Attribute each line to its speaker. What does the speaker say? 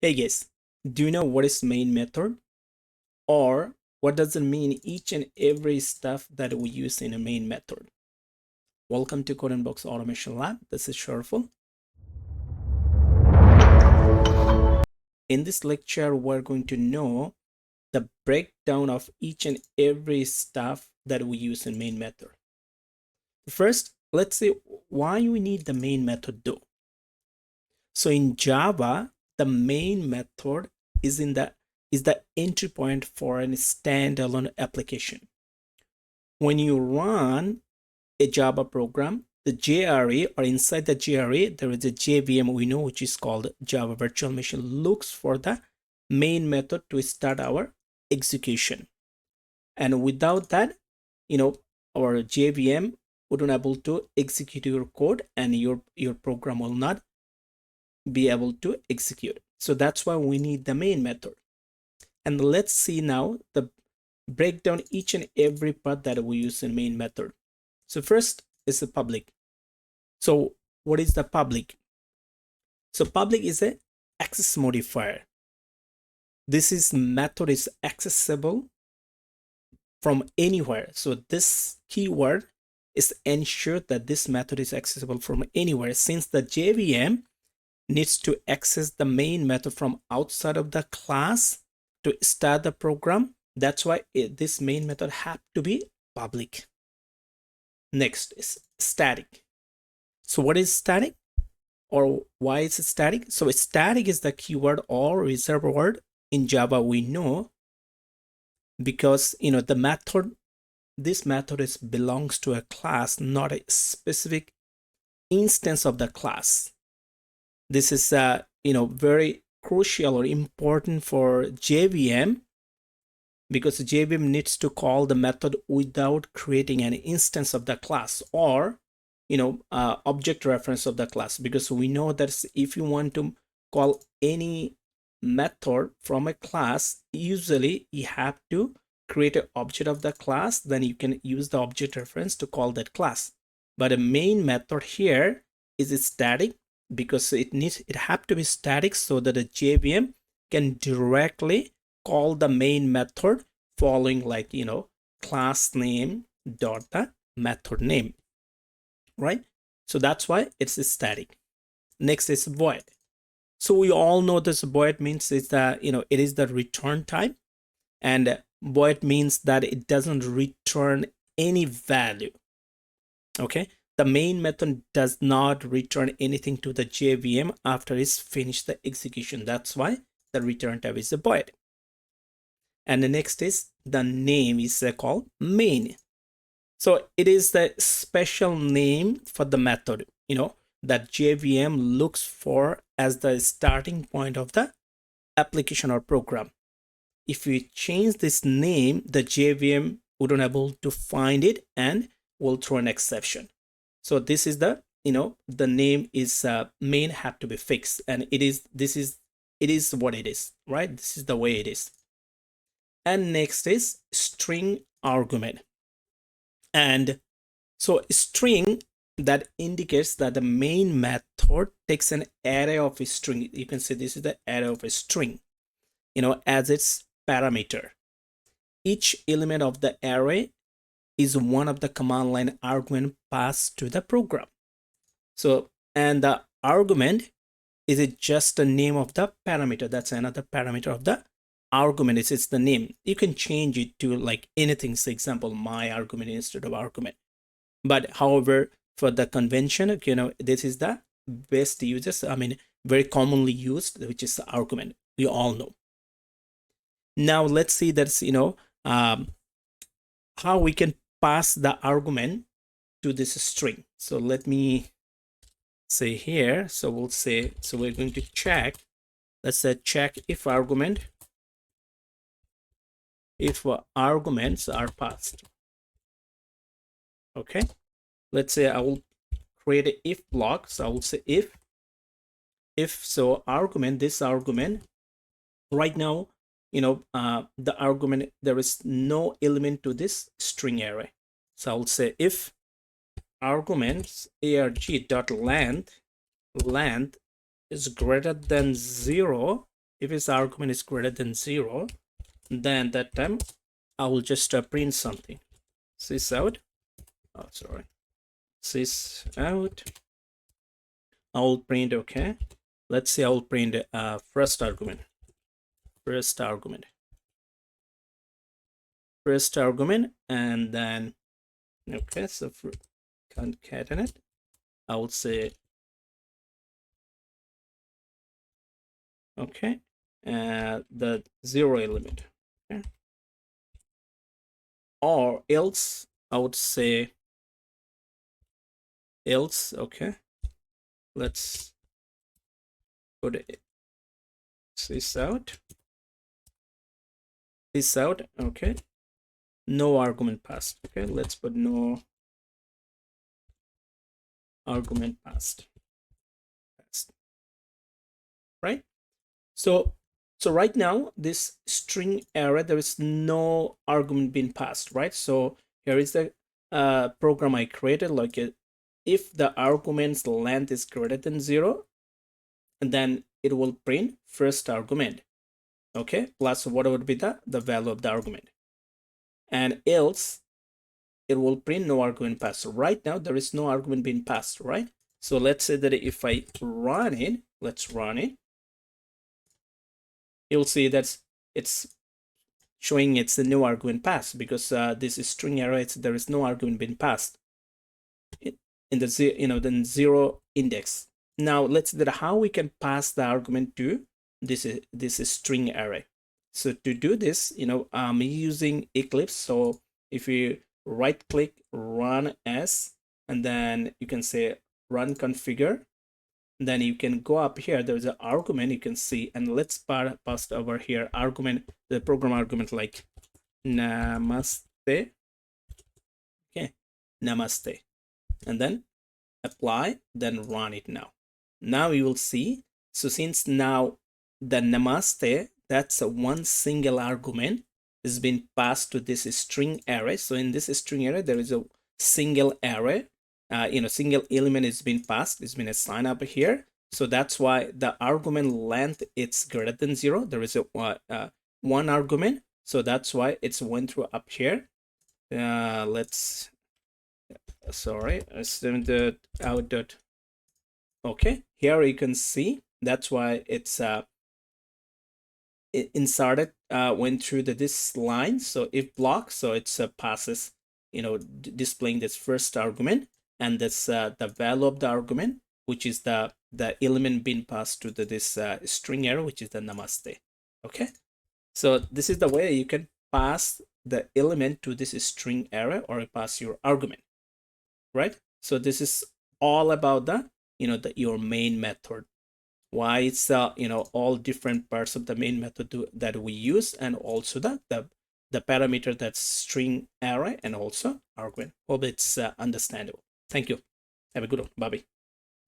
Speaker 1: Hey guys, do you know what is main method, or what does it mean each and every stuff that we use in a main method? Welcome to Code and Box Automation Lab. This is Sharful. In this lecture, we're going to know the breakdown of each and every stuff that we use in main method. First, let's see why we need the main method though. So in Java, the main method is the entry point for a standalone application. When you run a Java program, the JRE, or inside the JRE, there is a JVM we know, which is called Java Virtual Machine, looks for the main method to start our execution. And without that, our JVM wouldn't able to execute your code, and your program will not be able to execute. So that's why we need the main method. And let's see now the breakdown each and every part that we use in main method. So first is the public. So what is the public? So public is a access modifier. This method is accessible from anywhere. So this keyword is ensured that this method is accessible from anywhere, since the JVM needs to access the main method from outside of the class to start the program. That's why this main method have to be public. Next is static. So what is static, or why is it static? So static is the keyword or reserved word in Java we know, because this method belongs to a class, not a specific instance of the class. This is very crucial or important for JVM, because JVM needs to call the method without creating an instance of the class or object reference of the class, because we know that if you want to call any method from a class, usually you have to create an object of the class, then you can use the object reference to call that class. But a main method here is static, because it have to be static so that the JVM can directly call the main method following class name dot the method name, right? So that's why it's static. Next is void. So we all know this void means it is the return type, and void means that it doesn't return any value. Okay, the main method does not return anything to the JVM after it's finished the execution. That's why the return type is a void. And the next is the name is called main. So it is the special name for the method, that JVM looks for as the starting point of the application or program. If we change this name, the JVM wouldn't be able to find it and will throw an exception. So this is the name is main have to be fixed, and it is what it is, right? This is the way it is. And next is string argument. And so string, that indicates that the main method takes an array of a string. You can say this is the array of a string, as its parameter. Each element of the array is one of the command line argument passed to the program. So, and the argument is just the name of the parameter. That's another parameter of the argument. It's the name. You can change it to like anything. For example, my argument instead of argument. But however, for the convention, this is the best uses. Very commonly used, which is the argument. We all know. Now let's see that's how we can pass the argument to this string. So let me say here. So we'll say, so we're going to check. Let's say check if arguments are passed. Okay, let's say I will create an if block. So I will say if so argument, this argument right now, the argument, there is no element to this string array. So I will say if arguments arg.length is greater than 0, if its argument is greater than 0, then that time I will just print something. Sys out. Oh, sorry. Sys out. I will print, okay. Let's say I will print first argument. First argument, and then, okay, so for concatenate, I will say, okay, the 0 element, okay. Or else I would say else, okay. Let's put this out. This out, okay. No argument passed. Okay, let's put no argument passed. Right? So right now, this string array, there is no argument being passed, right? So here is the program I created. Like if the argument's length is greater than 0, then it will print first argument, okay, plus what would be the value of the argument, and else it will print no argument passed. So right now there is no argument being passed, right? So let's say that if I run it, let's run it, you'll see that it's showing it's the no argument passed, because this is string array, there is no argument being passed in the the 0 index. Now let's see that how we can pass the argument to this is string array. So to do this, I'm using Eclipse. So if you right click, run as, and then you can say run configure, and then you can go up here, there's an argument you can see, and let's pass over here argument, the program argument, like namaste, okay, namaste, and then apply, then run it. Now you will see, so since now the namaste, that's a one single argument has been passed to this string array. So in this string array, there is a single array, single element is being passed, it's been assigned up here. So that's why the argument length, it's greater than 0. There is a one argument, so that's why it's went through up here. Let's, sorry, assume that out. Okay, here you can see that's why it's inserted, went through this line. So if block, so it's passes, displaying this first argument, and this the value of the argument, which is the element being passed to this string array, which is the namaste. Okay, so this is the way you can pass the element to this string array, or pass your argument, right? So this is all about the your main method, why it's all different parts of the main method that we use, and also the parameter, that's string array, and also argument. Hope it's understandable. Thank you. Have a good one. Bye bye.